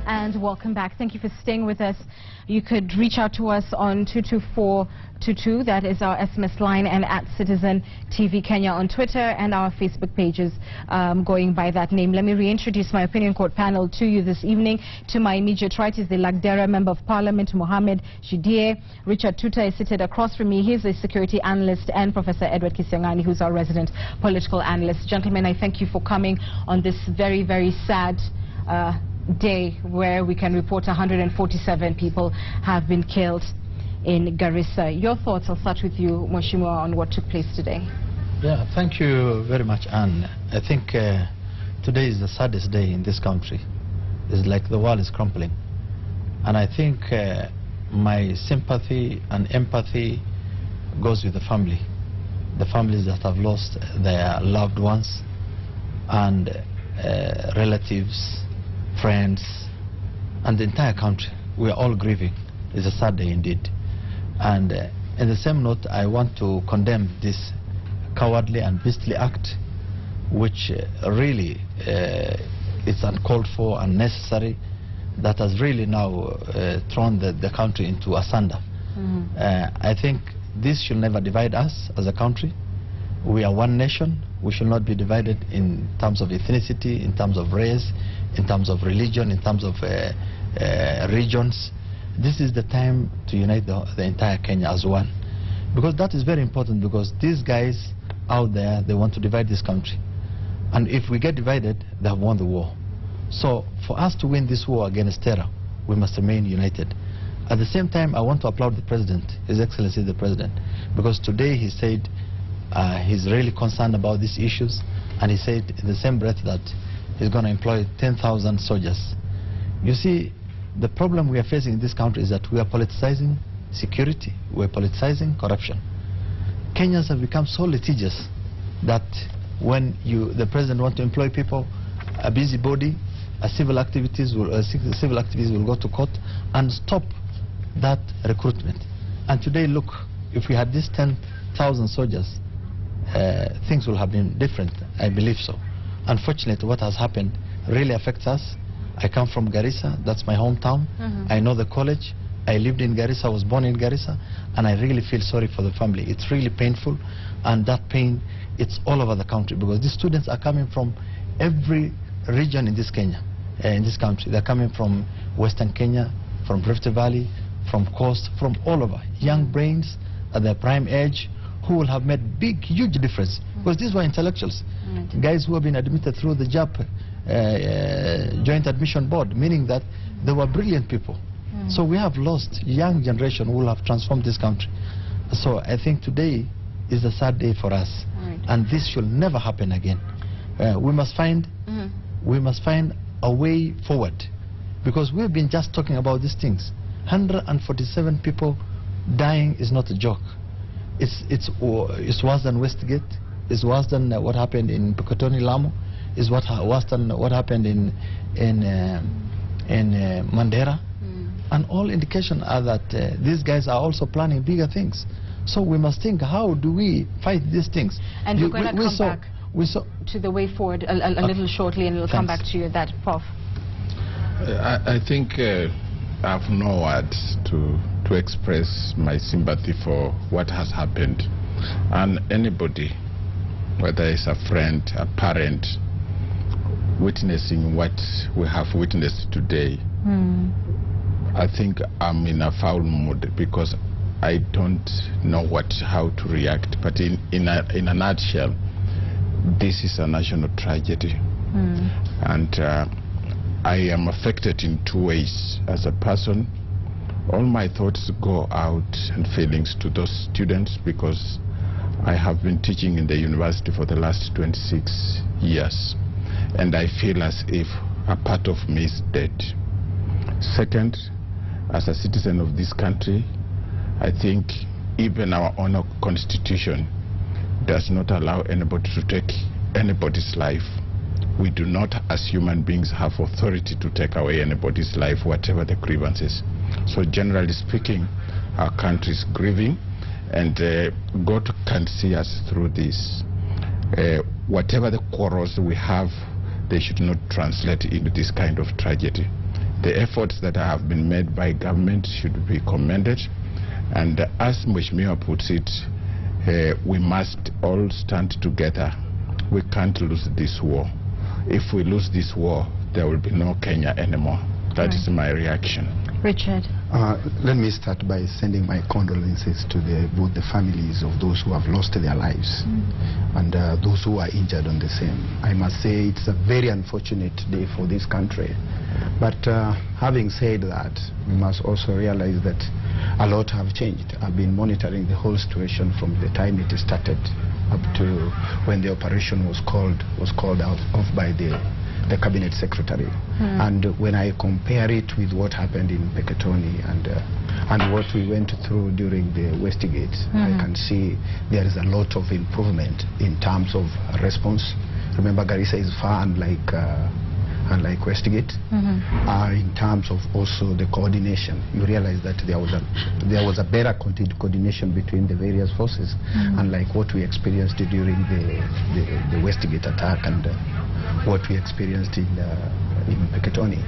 And welcome back. Thank you for staying with us. You could reach out to us on 22422. That is our SMS line, and at Citizen TV Kenya on Twitter, and our Facebook pages going by that name. Let me reintroduce my opinion court panel to you this evening. To my immediate right is the Lagdera Member of Parliament, Mohammed Shidie. Richard Tuta is seated across from me. He's a security analyst, and Professor Edward Kisiangani, who's our resident political analyst. Gentlemen, I thank you for coming on this very, very sad day where we can report 147 people have been killed in Garissa. Your thoughts? I'll start with you, Mheshimiwa, on what took place today. Yeah, thank you very much, Anne. I think today is the saddest day in this country. It's like the world is crumbling. And I think my sympathy and empathy goes with the family. The families that have lost their loved ones and relatives, friends, and the entire country. We are all grieving. It's a sad day indeed. And in the same note, I want to condemn this cowardly and beastly act, which really is uncalled for, unnecessary, that has really now thrown the country into asunder. I think this should never divide us as a country. We are one nation. We should not be divided in terms of ethnicity, in terms of race, in terms of religion, in terms of regions. This is the time to unite the entire Kenya as one. Because that is very important, because these guys out there, they want to divide this country. And if we get divided, they have won the war. So for us to win this war against terror, we must remain united. At the same time, I want to applaud the President, His Excellency the President, because today he said he's really concerned about these issues, and he said in the same breath that he's going to employ 10,000 soldiers. You see, the problem we are facing in this country is that we are politicizing security, we are politicizing corruption. Kenyans have become so litigious that when the President wants to employ people, a busybody, civil activities will go to court and stop that recruitment. And today, look, if we had these 10,000 soldiers, things will have been different. I believe so. Unfortunately, what has happened really affects us. I come from Garissa, that's my hometown. I know the college. I lived in Garissa, I was born in Garissa, and I really feel sorry for the family. It's really painful, and that pain, it's all over the country, because these students are coming from every region in this Kenya, in this country. They're coming from Western Kenya, from Rift Valley, from coast, from all over. Young brains at their prime age, who will have made huge difference, because these were intellectuals, guys who have been admitted through the JAP, Joint Admission Board, meaning that they were brilliant people. So we have lost young generation who will have transformed this country. So I think today is a sad day for us, and this should never happen again. We must find a way forward, because we've been just talking about these things. 147 people dying is not a joke. It's worse than Westgate. It's worse than what happened in Pekotoni, Lamu. It's worse than what happened in Mandera. And all indications are that these guys are also planning bigger things. So we must think, how do we fight these things? And we're going to come back to the way forward a little shortly, and we'll come back to you at that, Prof. I think I have no words to express my sympathy for what has happened. And anybody, whether it's a friend, a parent, witnessing what we have witnessed today, I think I'm in a foul mood, because I don't know how to react. But in a nutshell, this is a national tragedy. And I am affected in two ways. As a person, all my thoughts go out and feelings to those students, because I have been teaching in the university for the last 26 years, and I feel as if a part of me is dead. Second, as a citizen of this country, I think even our own constitution does not allow anybody to take anybody's life. We do not, as human beings, have authority to take away anybody's life, whatever the grievances. So generally speaking, our country is grieving, and God can see us through this. Whatever the quarrels we have, they should not translate into this kind of tragedy. The efforts that have been made by government should be commended. And as Mheshimiwa puts it, we must all stand together. We can't lose this war. If we lose this war, there will be no Kenya anymore. That is my reaction. Richard. Let me start by sending my condolences to both the families of those who have lost their lives and those who are injured on the same. I must say it's a very unfortunate day for this country. But having said that, we must also realize that a lot have changed. I've been monitoring the whole situation from the time it started up to when the operation was called off by the cabinet secretary. And when I compare it with what happened in Peketoni and what we went through during the Westgate, I can see there is a lot of improvement in terms of response. Remember, Garissa is far unlike Westgate. In terms of also the coordination, you realize that there was a better coordination between the various forces, unlike what we experienced during the Westgate attack and what we experienced in Peketoni.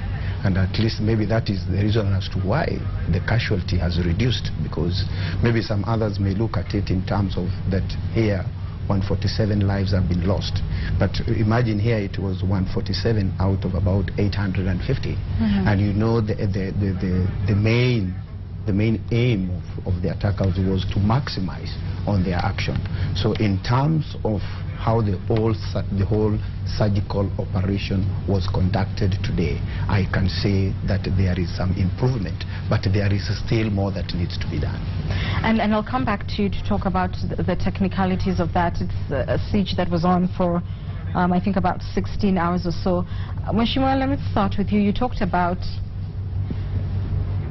And at least maybe that is the reason as to why the casualty has reduced, because maybe some others may look at it in terms of that here 147 lives have been lost. But imagine here it was 147 out of about 850. And you know the main aim of the attackers was to maximize on their action. So in terms of how the whole surgical operation was conducted today, I can say that there is some improvement, but there is still more that needs to be done. And I'll come back to you to talk about the technicalities of that. It's a siege that was on for, I think, about 16 hours or so. Mheshimiwa, let me start with you. You talked about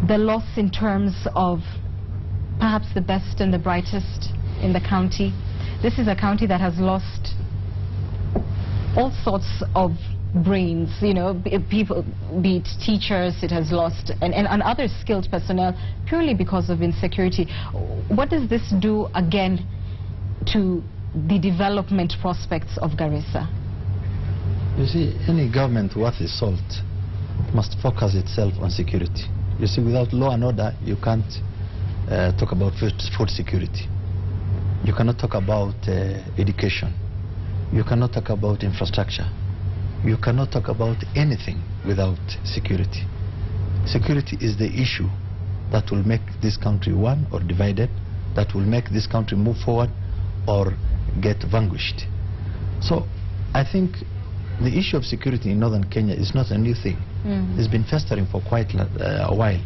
the loss in terms of perhaps the best and the brightest in the county. This is a county that has lost all sorts of brains, you know, people, be it teachers, it has lost, and other skilled personnel purely because of insecurity. What does this do again to the development prospects of Garissa? You see, any government worth its salt must focus itself on security. You see, without law and order, you can't talk about food security. You cannot talk about education. You cannot talk about infrastructure. You cannot talk about anything without security. Security is the issue that will make this country one or divided, that will make this country move forward or get vanquished. So I think the issue of security in northern Kenya is not a new thing. It's been festering for quite a while.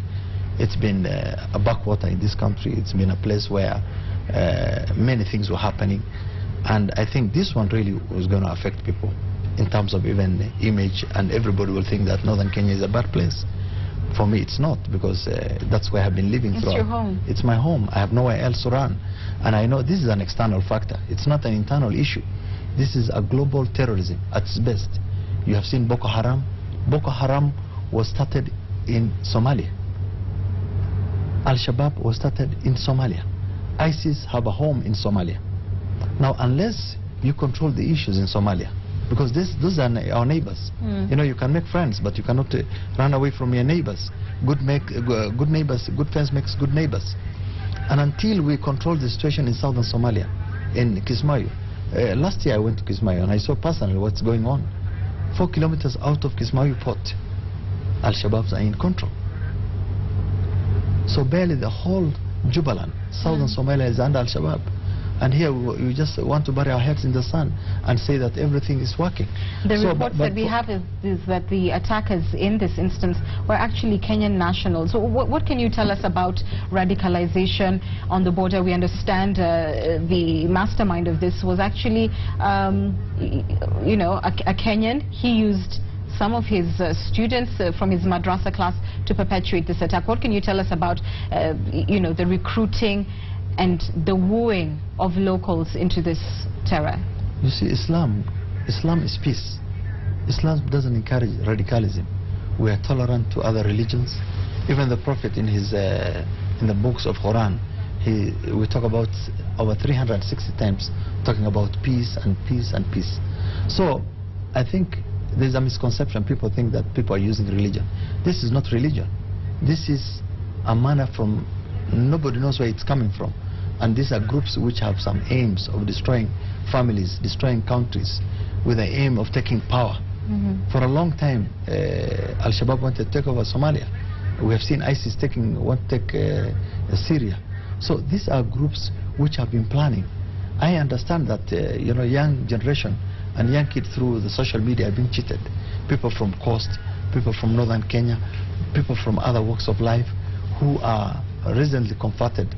It's been a backwater in this country. It's been a place where many things were happening, and I think this one really was going to affect people in terms of even image, and everybody will think that northern Kenya is a bad place. For me it's not, because that's where I've been living throughout. It's your home. It's my home. I have nowhere else to run, and I know this is an external factor. It's not an internal issue. This is a global terrorism at its best. You have seen Boko Haram. Boko Haram was started in Somalia. Al-Shabaab was started in Somalia. ISIS have a home in Somalia. Now, unless you control the issues in Somalia, because those are our neighbors. You know, you can make friends, but you cannot run away from your neighbors. Good neighbors, good friends makes good neighbors. And until we control the situation in southern Somalia, in Kismayo, last year I went to Kismayo and I saw personally what's going on. 4 kilometers out of Kismayo port, Al-Shabaabs are in control. So barely the whole Jubaland, southern Somalia, is under Al-Shabaab. And here we just want to bury our heads in the sand and say that everything is working. The reports that we have is that the attackers in this instance were actually Kenyan nationals. So what can you tell us about radicalization on the border? We understand the mastermind of this was actually, you know, a Kenyan. He used some of his students from his madrasa class to perpetuate this attack. What can you tell us about, you know, the recruiting and the wooing of locals into this terror? You see, Islam is peace. Islam doesn't encourage radicalism. We are tolerant to other religions. Even the Prophet in his in the books of Quran, we talk about over 360 times talking about peace and peace and peace. So I think there's a misconception. People think that people are using religion. This is not religion. This is a manner from nobody knows where it's coming from. And these are groups which have some aims of destroying families, destroying countries, with the aim of taking power. For a long time, Al-Shabaab wanted to take over Somalia. We have seen ISIS want to take Syria. So these are groups which have been planning. I understand that you know, young generation and young kids through the social media are being cheated. People from coast, people from northern Kenya, people from other walks of life who are recently converted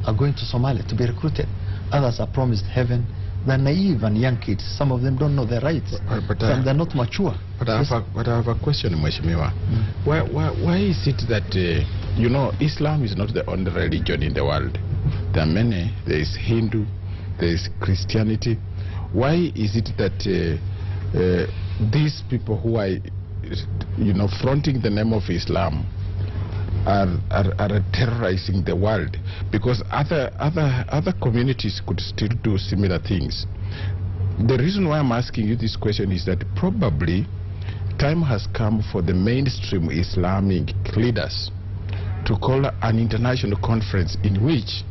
are going to Somalia to be recruited. Others are promised heaven. They're naive and young kids. Some of them don't know their rights. Some they're not mature. But I have a question, Mheshimiwa. Why is it that, you know, Islam is not the only religion in the world? There are many. There is Hindu, there is Christianity. Why is it that these people who are, you know, fronting the name of Islam are terrorizing the world? Because other communities could still do similar things. The reason why I'm asking you this question is that probably time has come for the mainstream Islamic leaders to call an international conference in which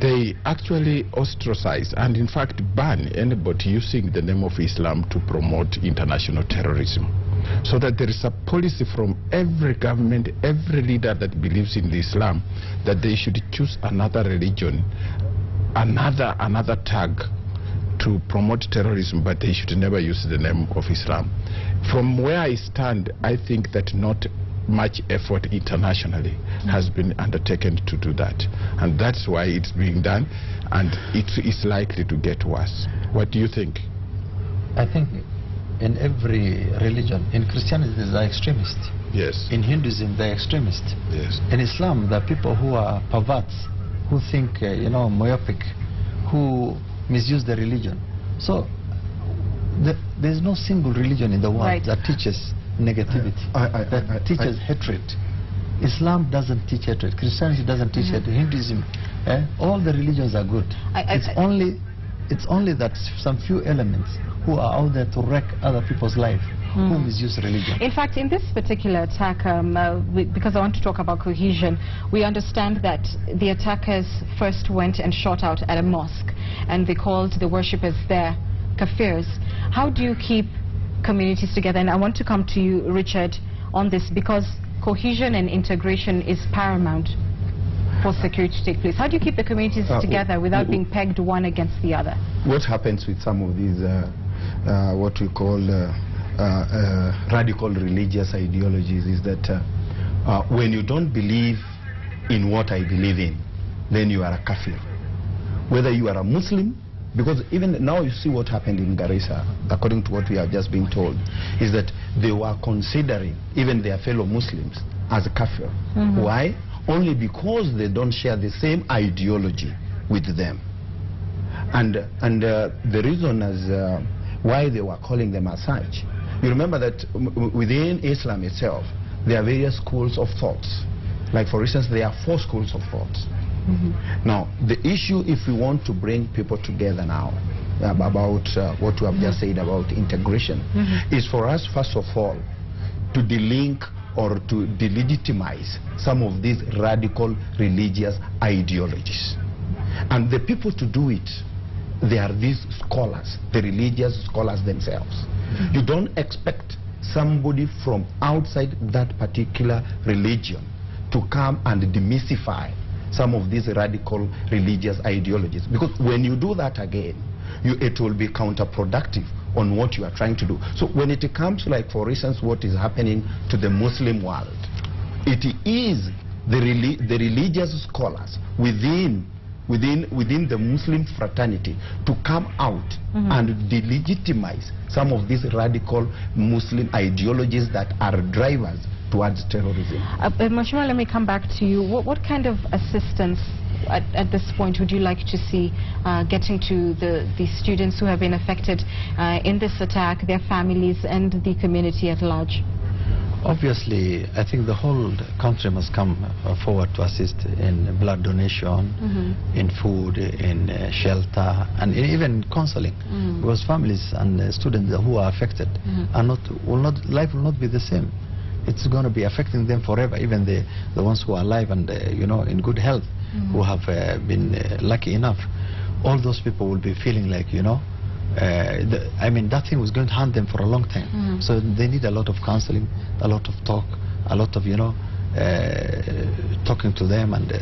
they actually ostracize and in fact ban anybody using the name of Islam to promote international terrorism, so that there is a policy from every government, every leader that believes in Islam, that they should choose another religion, another tag to promote terrorism, but they should never use the name of Islam. From where I stand, I think that not much effort internationally has been undertaken to do that, and that's why it's being done, and it is likely to get worse. What do you think? I think in every religion, in Christianity there's an extremist. Yes. In Hinduism they're extremists. Yes. In Islam there are people who are perverts, who think you know, myopic, who misuse the religion. So there's no single religion in the world that teaches negativity, that teaches hatred. Islam doesn't teach hatred. Christianity doesn't teach hatred. Hinduism, all the religions are good. It's only that some few elements who are out there to wreck other people's life, who misuse religion. In fact, in this particular attack, because I want to talk about cohesion, we understand that the attackers first went and shot out at a mosque, and they called the worshippers there kafirs. How do you keep communities together? And I want to come to you, Richard, on this, because cohesion and integration is paramount for security to take place. How do you keep the communities together without being pegged one against the other? What happens with some of these what we call radical religious ideologies is that when you don't believe in what I believe in, then you are a kafir. Whether you are a Muslim, because even now you see what happened in Garissa, according to what we have just been told, is that they were considering even their fellow Muslims as a kafir. Why? Only because they don't share the same ideology with them. And the reason as why they were calling them as such, you remember that within Islam itself, there are various schools of thoughts. Like for instance, there are 4 schools of thoughts. Now, the issue, if we want to bring people together now, about what we have just said about integration, is for us, first of all, to delink or to delegitimize some of these radical religious ideologies. And the people to do it, they are these scholars, the religious scholars themselves. You don't expect somebody from outside that particular religion to come and demystify some of these radical religious ideologies, because when you do that again, it will be counterproductive on what you are trying to do. So when it comes, like for instance, what is happening to the Muslim world, it is the religious scholars within the Muslim fraternity to come out and delegitimize some of these radical Muslim ideologies that are drivers towards terrorism. Mheshimiwa, let me come back to you. What kind of assistance at this point would you like to see getting to the students who have been affected in this attack, their families and the community at large? Obviously, I think the whole country must come forward to assist in blood donation, in food, in shelter, and even counseling, because families and students who are affected life will not be the same. It's going to be affecting them forever, even the ones who are alive and in good health, who have been lucky enough. All those people will be feeling like, I mean, that thing was going to haunt them for a long time. So they need a lot of counseling, a lot of talk, a lot of, talking to them and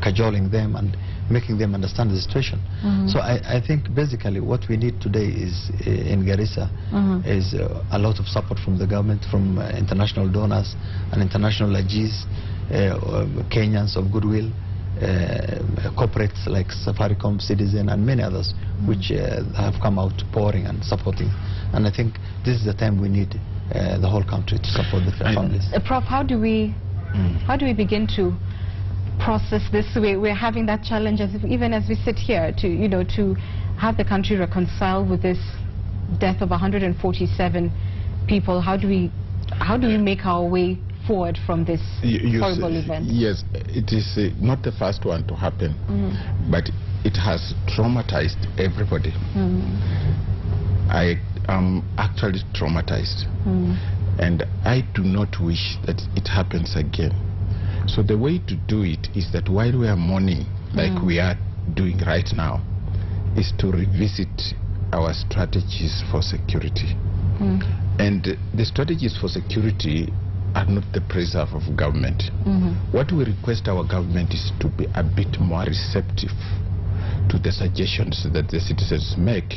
cajoling them and making them understand the situation. So I think basically what we need today is, in Garissa, is a lot of support from the government, from international donors and international ideologies, Kenyans of goodwill, corporates like Safaricom, Citizen, and many others, which have come out pouring and supporting. And I think this is the time we need the whole country to support the families. Prof, how do we begin to process this? We're having that challenge, even as we sit here, to to have the country reconcile with this death of 147 people. How do we make our way forward from this horrible event? Yes, it is not the first one to happen, but it has traumatized everybody. I am actually traumatized, and I do not wish that it happens again. So the way to do it is that while we are mourning, like we are doing right now, is to revisit our strategies for security. And the strategies for security are not the preserve of government. What we request our government is to be a bit more receptive to the suggestions that the citizens make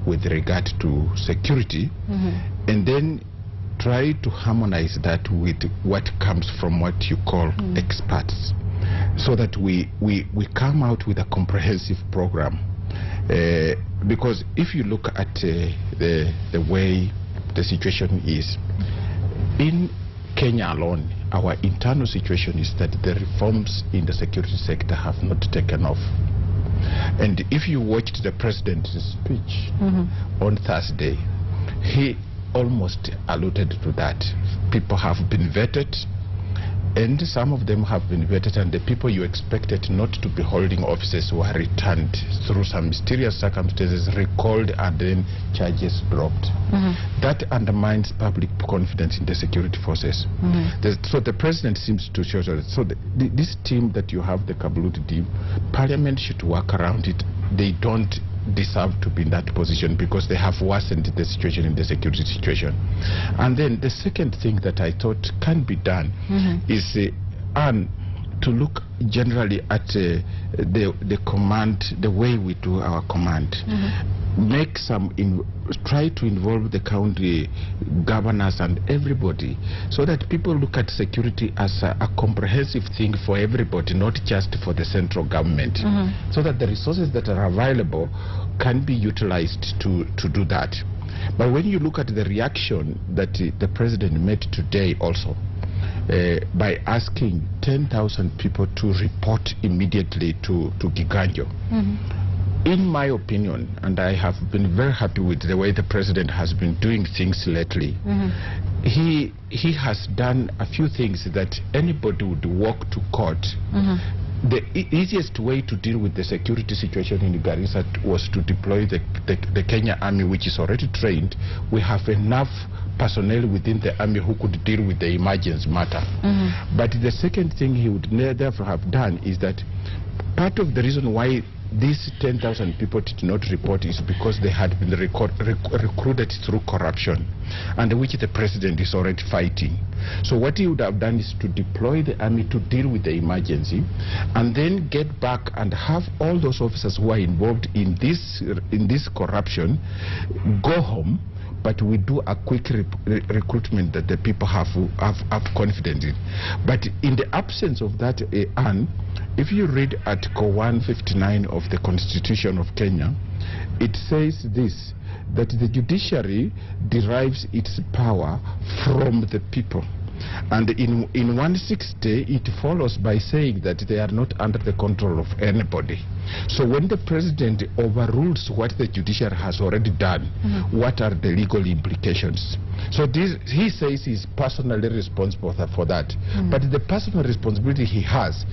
with regard to security, and then try to harmonize that with what comes from what you call experts, so that we come out with a comprehensive program. Because if you look at the way the situation is, in Kenya alone, our internal situation is that the reforms in the security sector have not taken off. And if you watched the president's speech on Thursday, he almost alluded to that. People have been vetted, and some of them have been vetted, and the people you expected not to be holding offices were returned through some mysterious circumstances, recalled, and then charges dropped. That undermines public confidence in the security forces. So the president seems to show that. So this team that you have, the Kabulut team, Parliament should work around it. They don't deserve to be in that position because they have worsened the situation in the security situation. And then the second thing that I thought can be done is to look generally at the command, the way we do our command. Make try to involve the county governors and everybody, so that people look at security as a comprehensive thing for everybody, not just for the central government, so that the resources that are available can be utilized to do that. But when you look at the reaction that the president made today also, by asking 10,000 people to report immediately to Giganjo. In my opinion, and I have been very happy with the way the president has been doing things lately, he has done a few things that anybody would walk to court. The easiest way to deal with the security situation in Garissa was to deploy the Kenya Army, which is already trained. We have enough personnel within the army who could deal with the emergency matter. But the second thing he would therefore have done is that part of the reason why these 10,000 people did not report is because they had been recruited through corruption, and which the president is already fighting. So what he would have done is to deploy the army to deal with the emergency, and then get back and have all those officers who are involved in this corruption go home, but we do a quick recruitment that the people have confidence in. But in the absence of that, if you read Article 159 of the Constitution of Kenya, it says this, that the judiciary derives its power from the people. And in 160, it follows by saying that they are not under the control of anybody. So when the president overrules what the judiciary has already done, what are the legal implications? So he says he's personally responsible for that. But the personal responsibility he has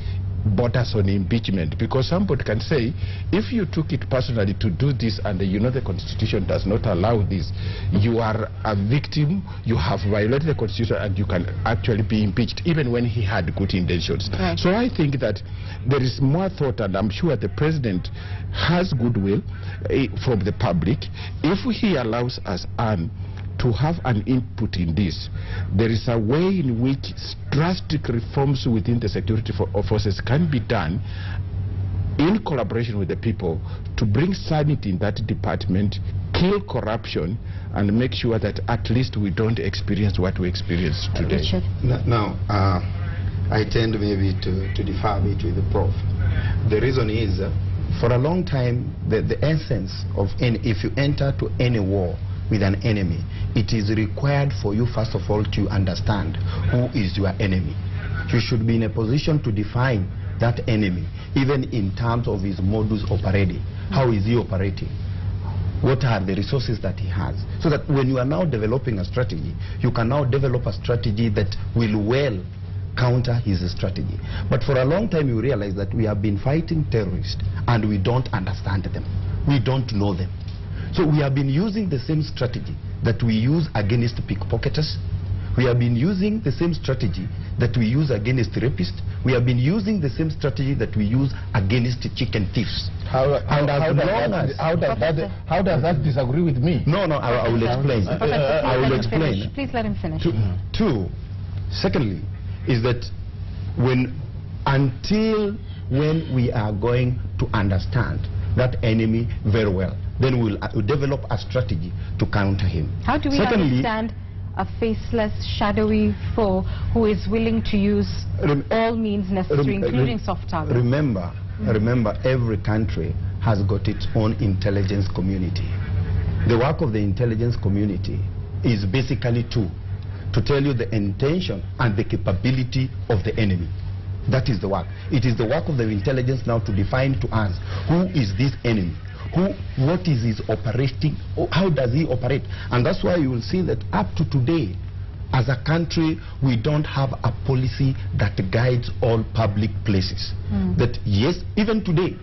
borders on impeachment, because somebody can say, if you took it personally to do this and you know the Constitution does not allow this, you are a victim, you have violated the Constitution, and you can actually be impeached even when he had good intentions. Right. So I think that there is more thought, and I'm sure the president has goodwill from the public. If he allows us to have an input in this, there is a way in which drastic reforms within the security forces can be done in collaboration with the people to bring sanity in that department, kill corruption, and make sure that at least we don't experience what we experience today. Now, I tend maybe to differ a bit with the Prof. The reason is, for a long time, the essence of if you enter to any war with an enemy, it is required for you first of all to understand who is your enemy. You should be in a position to define that enemy, even in terms of his modus operandi. How is he operating? What are the resources that he has? So that when you are now developing a strategy, you can now develop a strategy that will well counter his strategy. But for a long time you realize that we have been fighting terrorists and we don't understand them. We don't know them. So we have been using the same strategy that we use against pickpocketers. We have been using the same strategy that we use against rapists. We have been using the same strategy that we use against chicken thieves. How does that disagree with me? No, I will explain. I will explain. Please let him finish. Secondly, is that until when we are going to understand that enemy very well, then we'll develop a strategy to counter him. How do we understand a faceless, shadowy foe who is willing to use all means necessary, including soft targets? Remember, every country has got its own intelligence community. The work of the intelligence community is basically to tell you the intention and the capability of the enemy. That is the work. It is the work of the intelligence now to define to us who is this enemy. What is his operating, how does he operate? And that's why you will see that up to today, as a country, we don't have a policy that guides all public places. That yes, even today,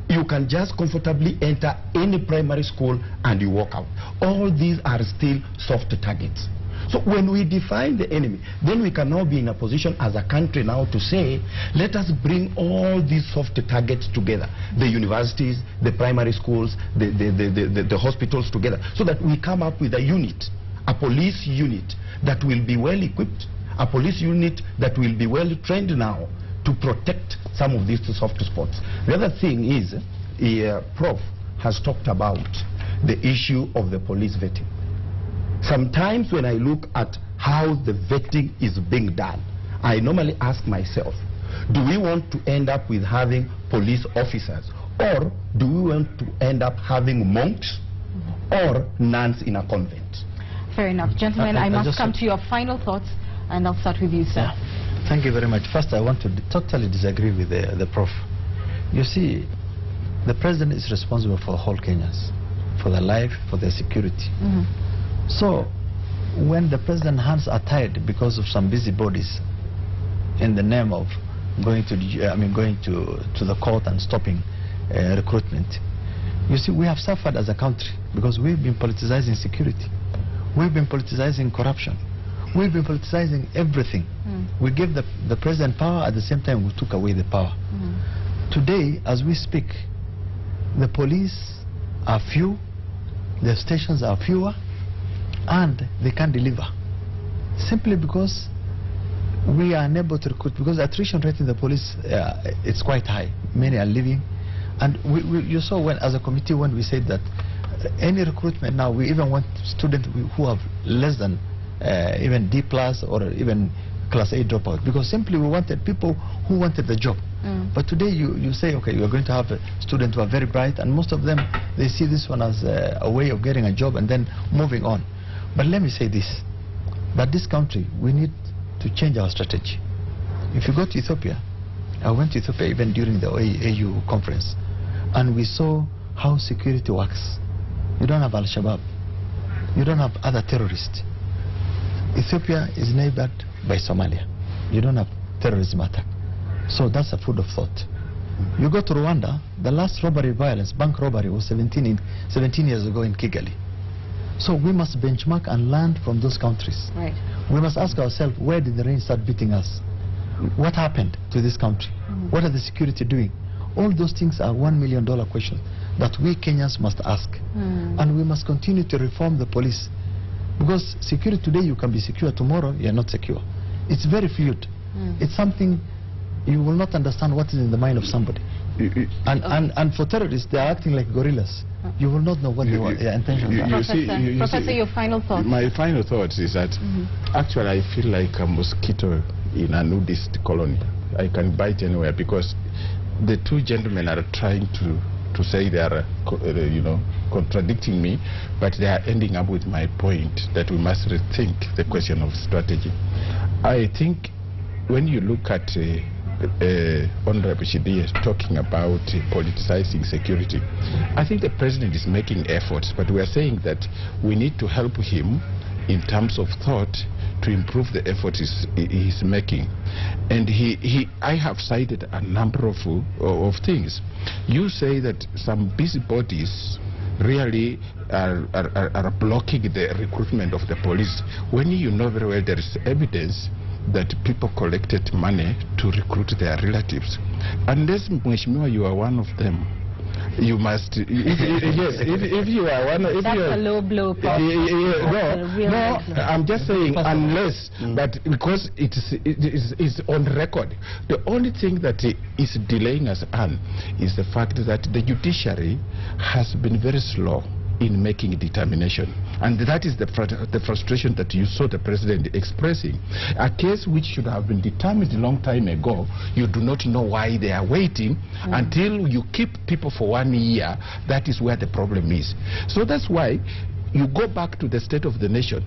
you can just comfortably enter any primary school and you walk out. All these are still soft targets. So when we define the enemy, then we can now be in a position as a country now to say, let us bring all these soft targets together, the universities, the primary schools, the hospitals together, so that we come up with a unit, a police unit that will be well equipped, a police unit that will be well trained now to protect some of these soft spots. The other thing is, Prof has talked about the issue of the police vetting. Sometimes when I look at how the vetting is being done, I normally ask myself, do we want to end up with having police officers, or do we want to end up having monks or nuns in a convent? Fair enough. Gentlemen, I must come to your final thoughts, and I'll start with you, sir. Thank you very much. First, I want to totally disagree with the Prof. You see, the president is responsible for whole Kenyans, for their life, for their security. So, when the president's hands are tied because of some busybodies in the name of going to the court and stopping recruitment, you see, we have suffered as a country because we've been politicizing security. We've been politicizing corruption. We've been politicizing everything. We gave the president power, at the same time we took away the power. Today, as we speak, the police are few, the stations are fewer, and they can't deliver, simply because we are unable to recruit, because the attrition rate in the police it's quite high. Many are leaving, and you saw when, as a committee, when we said that any recruitment now, we even want students who have less than even D+ or even class A dropout, because simply we wanted people who wanted the job. But today you say, okay, you are going to have students who are very bright, and most of them, they see this one as a way of getting a job and then moving on. But let me say this, that this country, we need to change our strategy. If you go to Ethiopia, I went to Ethiopia even during the AU conference, and we saw how security works. You don't have Al-Shabaab. You don't have other terrorists. Ethiopia is neighbored by Somalia. You don't have terrorism attack. So that's a food of thought. You go to Rwanda, the last robbery violence, bank robbery, was 17 years ago in Kigali. So we must benchmark and learn from those countries. Right. We must ask ourselves, where did the rain start beating us? What happened to this country? What are the security doing? All those things are $1 million questions that we Kenyans must ask. And we must continue to reform the police. Because security today, you can be secure, tomorrow you are not secure. It's very fluid. It's something you will not understand what is in the mind of somebody. And for terrorists, they are acting like gorillas. You will not know what their intentions are. Professor, your final thoughts? My final thoughts is that actually I feel like a mosquito in a nudist colony. I can bite anywhere, because the two gentlemen are trying to say they are, contradicting me, but they are ending up with my point that we must rethink the question of strategy. I think when you look at Honorable Shidi talking about politicizing security, I think the president is making efforts, but we are saying that we need to help him in terms of thought to improve the efforts he's making. And I have cited a number of things. You say that some busybodies really are blocking the recruitment of the police, when you know very well there is evidence that people collected money to recruit their relatives. Unless, Mheshimiwa, you are one of them, you must, if you are one of... That's a low blow. No, I'm just saying unless, but because it's on record. The only thing that is delaying us on is the fact that the judiciary has been very slow in making determination, and that is the frustration that you saw the president expressing. A case which should have been determined a long time ago, you do not know why they are waiting until you keep people for 1 year. That is where the problem is. So that's why you go back to the State of the Nation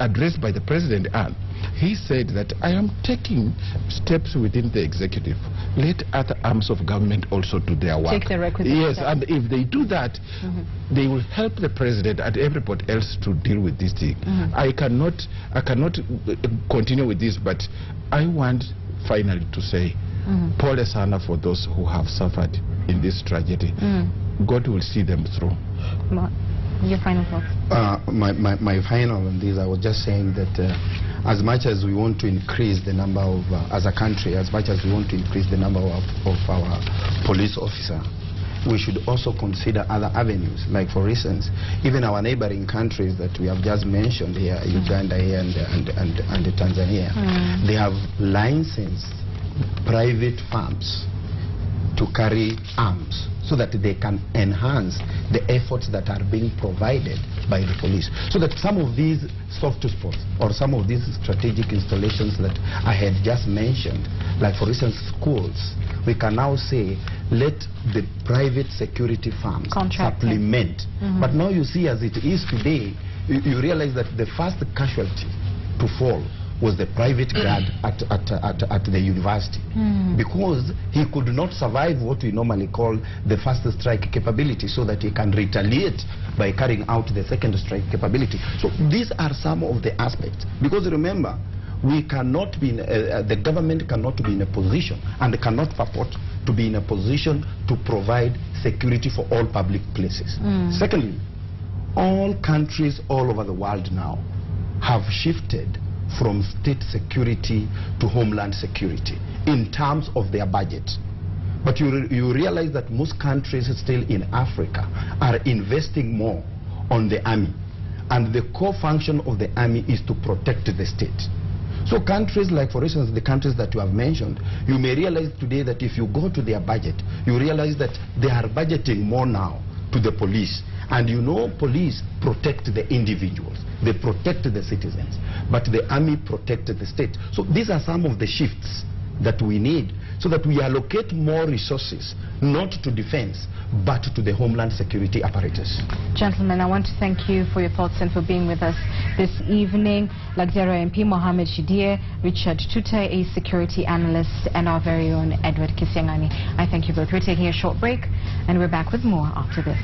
addressed by the president, and he said that I am taking steps within the executive. Let other arms of government also do their work. Take the requisite Yes, steps. and if they do that, they will help the president and everybody else to deal with this thing. I cannot continue with this, but I want finally to say, Pole sana for those who have suffered in this tragedy. God will see them through. Your final thoughts? My final on this, I was just saying that as much as we want to increase the number of, as a country, as much as we want to increase the number of our police officers, we should also consider other avenues. Like, for instance, even our neighboring countries that we have just mentioned here, Uganda here and Tanzania, they have licensed private farms to carry arms, so that they can enhance the efforts that are being provided by the police. So that some of these soft spots or some of these strategic installations that I had just mentioned, like for instance schools, we can now say let the private security firms supplement. But now you see, as it is today, you realize that the first casualty to fall was the private guard at the university, because he could not survive what we normally call the first strike capability, so that he can retaliate by carrying out the second strike capability. So these are some of the aspects, because remember, we cannot be the government cannot be in a position and cannot purport to be in a position to provide security for all public places. Secondly, all countries all over the world now have shifted from state security to homeland security in terms of their budget. But you realize that most countries still in Africa are investing more on the army, and the core function of the army is to protect the state. So countries like, for instance, the countries that you have mentioned, you may realize today that if you go to their budget, you realize that they are budgeting more now to the police. And you know, police protect the individuals, they protect the citizens, but the army protected the state. So these are some of the shifts that we need, so that we allocate more resources, not to defense, but to the homeland security apparatus. Gentlemen, I want to thank you for your thoughts and for being with us this evening. Lagdera MP Mohammed Shidir, Richard Tute, a security analyst, and our very own Edward Kisiangani. I thank you both. We're taking a short break, and we're back with more after this.